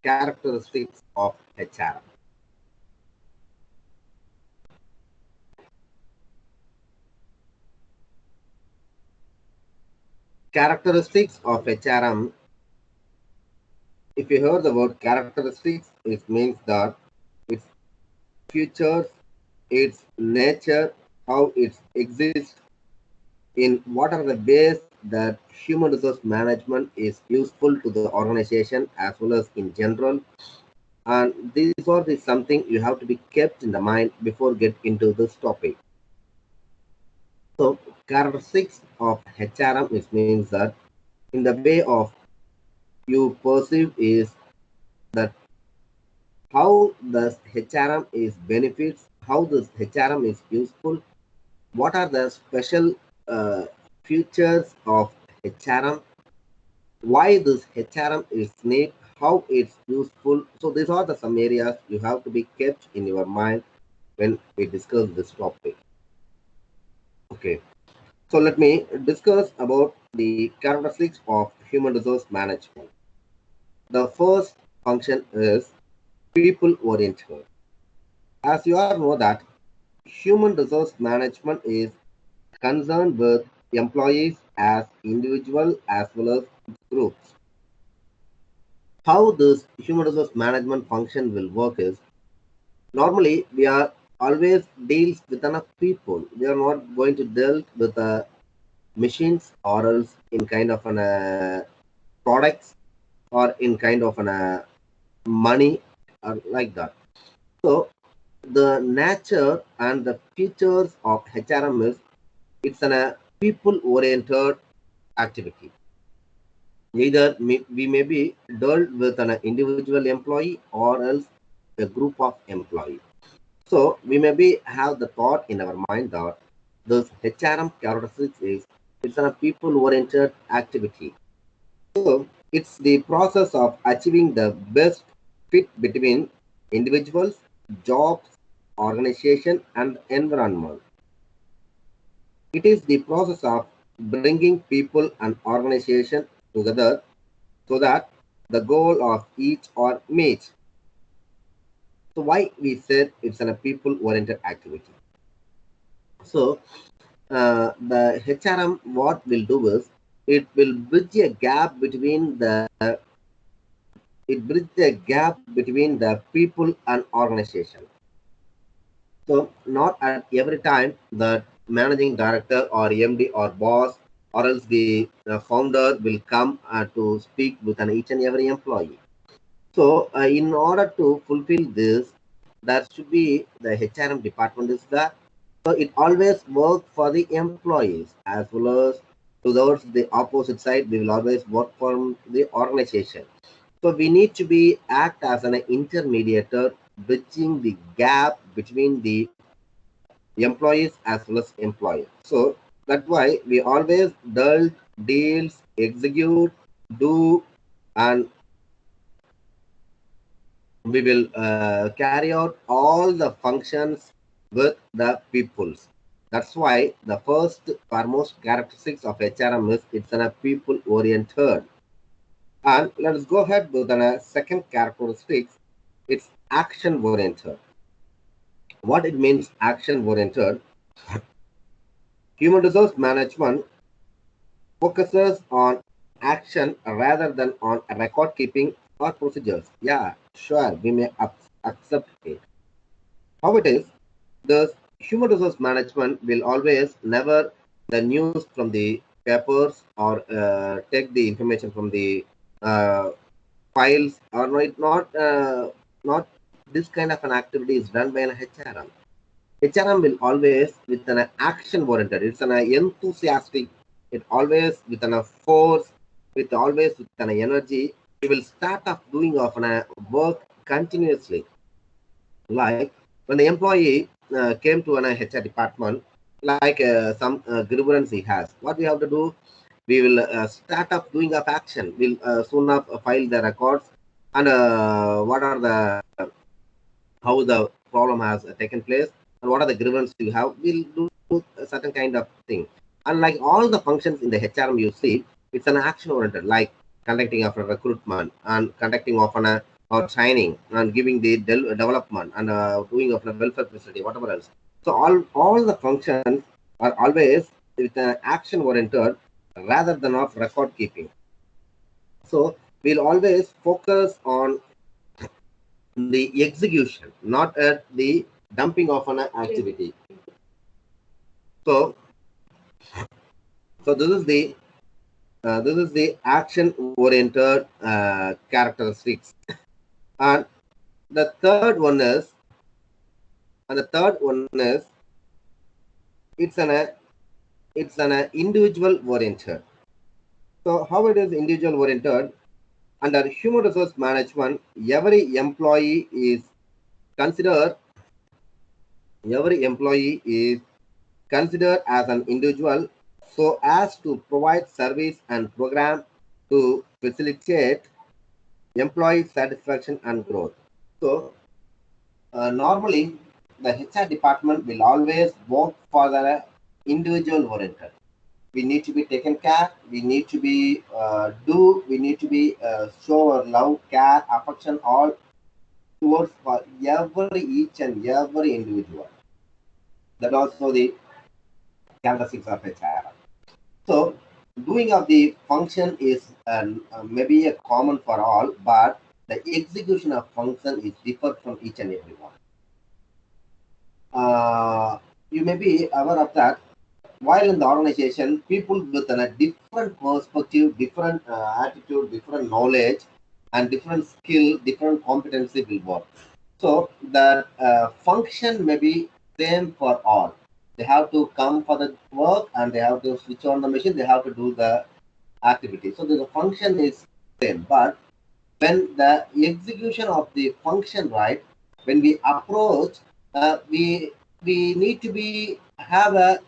characteristics of HRM. Characteristics of HRM. If you heard the word characteristics, it means that its features, its nature, how it exists, in what are the ways that human resource management is useful to the organization as well as in general. And these are the something you have to be kept in the mind before get into this topic. So characteristics of HRM is means that in the way of you perceive is that how this HRM is benefits, how this HRM is useful, what are the special uh, features of HRM, why this HRM is needed, how it's useful. So these are the some areas you have to be kept in your mind when we discuss this topic. Okay, so let me discuss about the characteristics of human resource management. The first function is people oriented. As you all know that human resource management is concerned with employees as individual as well as groups. How this human resource management function will work is normally we are always deals with enough people. We are not going to deal with machines or else in kind of an products or in kind of an money or like that. So the nature and the features of HRM is it's a people oriented activity. Either we may be dealt with an individual employee or else a group of employees. So we maybe have the thought in our mind that this HRM characteristics is it's a people oriented activity. So it's the process of achieving the best fit between individuals, jobs, organization, and environment. It is the process of bringing people and organization together so that the goal of each are met. So why we said it's a people-oriented activity. So the HRM what will do is it will bridge a gap between the people and organization. So not at every time the managing director or MD or boss or else the founder will come to speak with an each and every employee. So in order to fulfill this, there should be the HRM department is there. So it always work for the employees as well as towards the opposite side. We will always work for the organization. So we need to be act as an intermediator, bridging the gap between the employees as well as employer. So that's why we always deals, execute, do, and we will carry out all the functions with the peoples. That's why the first foremost characteristics of HRM is it's a people oriented. And let's go ahead with the second characteristics. It's action oriented. What it means action oriented? Human resource management focuses on action rather than on record keeping or procedures. Yeah, sure, we may accept it. How it is, the human resource management will always never the news from the papers or take the information from the uh, files or not this kind of an activity is done by an HRM. HRM will always with an action oriented. It's an enthusiastic. It always with an force, with always with an energy. It will start off doing of an work continuously. Like when the employee came to an HR department, like some grievance he has, what we have to do, we will start up doing of action. We'll soon up file the records and what are the how the problem has taken place and what are the grievances you have. We'll do a certain kind of thing. And like all the functions in the HRM, you see, it's an action oriented, like conducting of a recruitment and conducting of an or training and giving the development and doing of the welfare facility, whatever else. So all the functions are always with an action oriented rather than of record keeping. So we'll always focus on the execution, not at the dumping of an activity. So so this is the action oriented characteristics. And the third one is and the third one is it's an it's an individual oriented. So how it is individual oriented? Under human resource management, considered every employee is considered as an individual so as to provide service and program to facilitate employee satisfaction and growth. So normally the HR department will always work for the individual oriented. We need to be taken care, we need to be we need to be show our love, care, affection all towards for every each and every individual. That also the characteristics of HR. So doing of the function is maybe a common for all, but the execution of function is different from each and every one. You may be aware of that. While in the organization, people with a different perspective, different attitude, different knowledge, and different skill, different competency will work. So that function may be same for all. They have to come for the work and they have to switch on the machine. They have to do the activity. So the function is same, but when the execution of the function right, when we approach, we need to be have a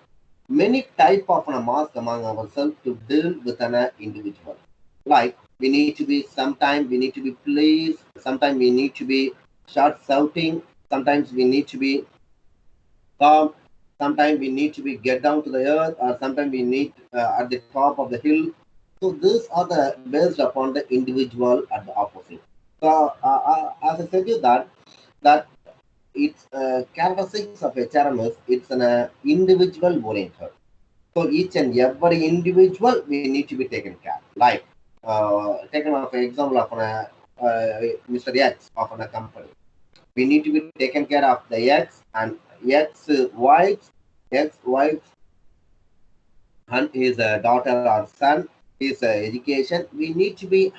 many type of a mask among ourselves to deal with an individual. Like we need to be sometimes we need to be pleased, sometimes we need to be short shouting, sometimes we need to be calm, sometimes we need to be get down to the earth, or sometimes we need at the top of the hill. So these are the based upon the individual at the opposite. So as I said you that it's characteristics of HRM is it's an individual oriented. So each and every individual we need to be taken care. Like taken of an example of Mr. X of a company. We need to be taken care of the X and X wives and his daughter or son, his education. We need to be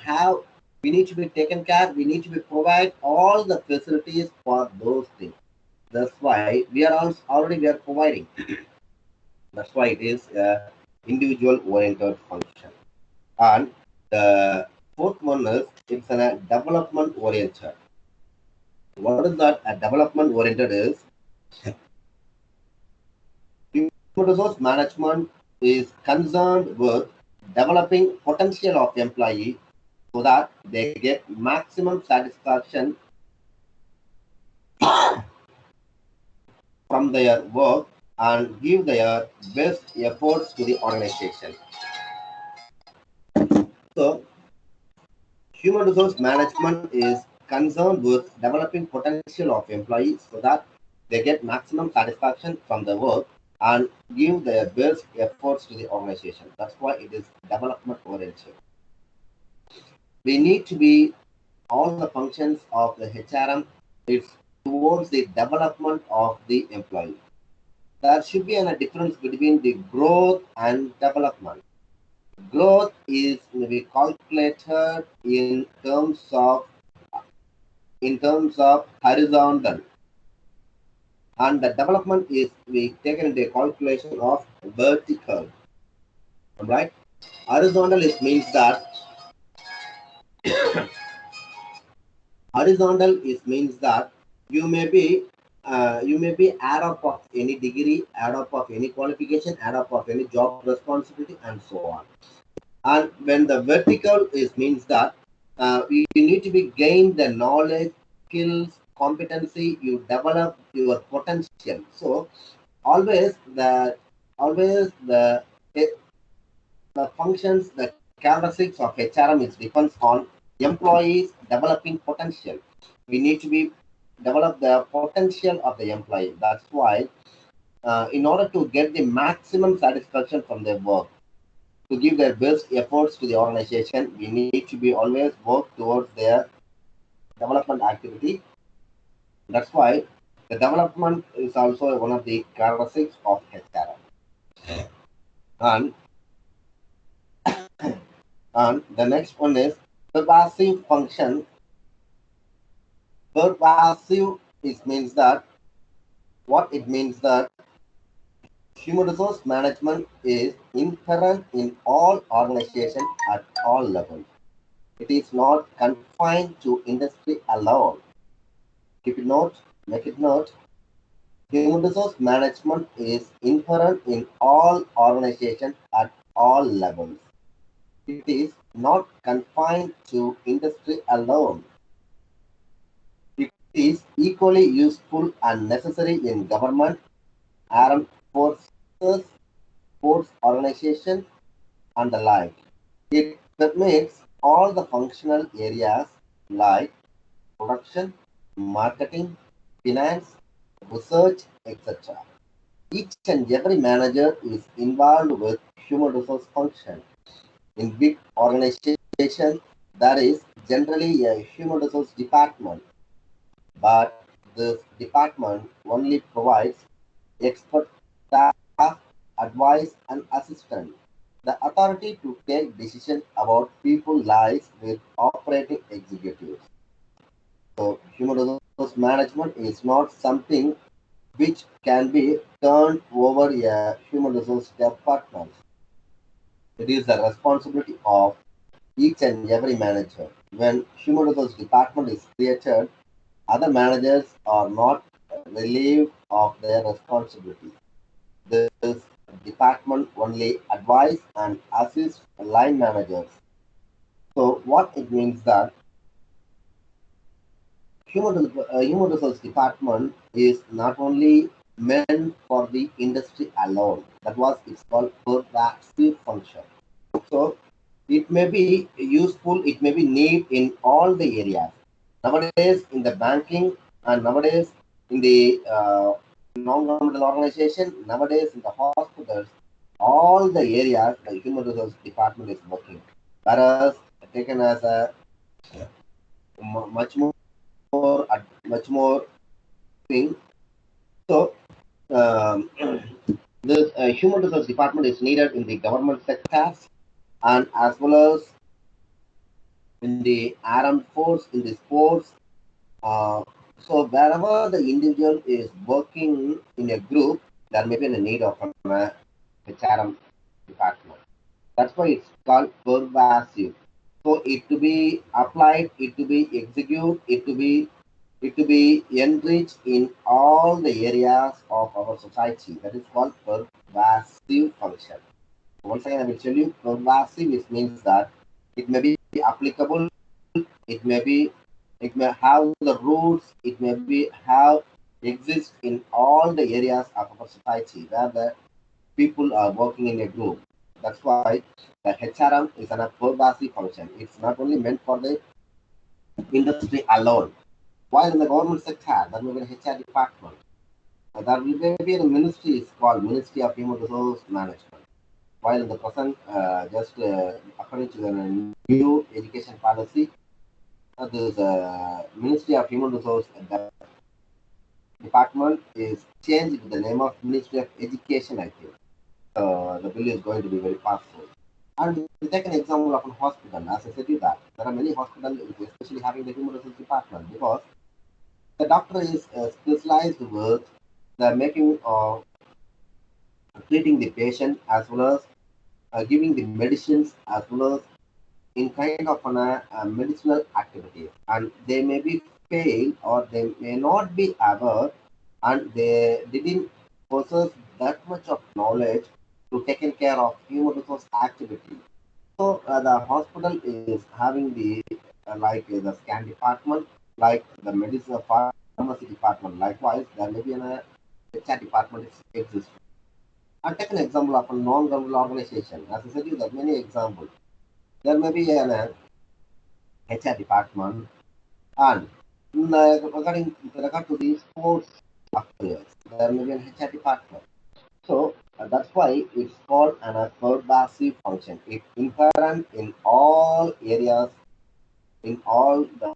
taken care. We need to be provide all the facilities for those things. That's why we are also already we are providing. That's why it is individual oriented function. And the fourth one is it's a development oriented. What is that? A development oriented is human resource management is concerned with developing potential of employee so that they get maximum satisfaction from their work and give their best efforts to the organization. So human resource management is concerned with developing potential of employees so that they get maximum satisfaction from the work and give their best efforts to the organization. That's why it is development oriented. We need to be all the functions of the HRM is towards the development of the employee. There should be a difference between the growth and development. Growth is maybe calculated in terms of horizontal, and the development is we taken into calculation of vertical. Right? Horizontal is means that horizontal is means that you may be add up of any degree, add up of any qualification, add up of any job responsibility, and so on. And when the vertical is means that you need to be gain the knowledge, skills, competency, you develop your potential. So always the functions, the characteristics of HRM is depends on employees developing potential. We need to be develop the potential of the employee. That's why, in order to get the maximum satisfaction from their work, to give their best efforts to the organization, we need to be always work towards their development activity. That's why the development is also one of the characteristics of HRM. And and the next one is pervasive function. Pervasive is means that what it means that human resource management is inherent in all organizations at all levels. It is not confined to industry alone. Keep it note, make it note. Human resource management is inherent in all organizations at all levels. It is not confined to industry alone. It is equally useful and necessary in government, armed forces, sports organizations, and the like. It permits all the functional areas like production, marketing, finance, research, etc. Each and every manager is involved with human resource function. In big organizations, there is generally a human resource department, but this department only provides expert staff, advice, and assistance. The authority to take decisions about people lies with operating executives. So, human resource management is not something which can be turned over a human resource department. It is the responsibility of each and every manager. When human resource department is created, other managers are not relieved of their responsibility. This department only advise and assist line managers. So what it means that human resource department is not only meant for the industry alone. That was it's called pervasive function. So it may be useful, it may be need in all the areas. Nowadays in the banking and nowadays in the non-governmental organization, nowadays in the hospitals, all the areas the human resource department is working. Whereas taken as a much much more thing. So this human resource department is needed in the government sectors and as well as in the armed force, in the sports. Uh, so wherever the individual is working in a group, there may be a need of an HRM department. That's why it's called pervasive. So it to be applied, it to be executed, it to be enriched in all the areas of our society. That is called pervasive function. Once again, I will tell you, pervasive is means that it may be applicable, it may be, it may have the roots, it may be have exist in all the areas of our society where the people are working in a group. That's why the HRM is an pervasive function. It's not only meant for the industry alone. While in the government sector, there may be an HR department. There will be a ministry is called Ministry of Human Resource Management. While in the present, just according to the new education policy, this Ministry of Human Resource Department is changed to the name of Ministry of Education, I think. The bill is going to be very powerful. And we take an example of a hospital. As I said you that there are many hospitals, especially having the human resource department, because the doctor is specialized with the making of treating the patient as well as giving the medicines as well as in kind of an, medicinal activity. And they may be fail or they may not be aware and they didn't possess that much of knowledge to taking care of human resource activity. So the hospital is having the like the scan department, like the medicine pharmacy department. Likewise, there may be an HR department exists. I'll take an example of a non-governmental organization. As I said, you there are many examples. There may be an HR department, and with regard to the sports affairs, there may be an HR department. So that's why it's called an pervasive function. It's inherent in all areas, in all the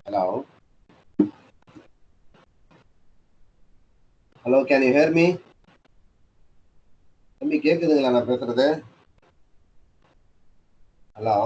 hello, hello, can you hear me? தம்பி கேக்குதுங்களா நான் பேசுறது? Hello.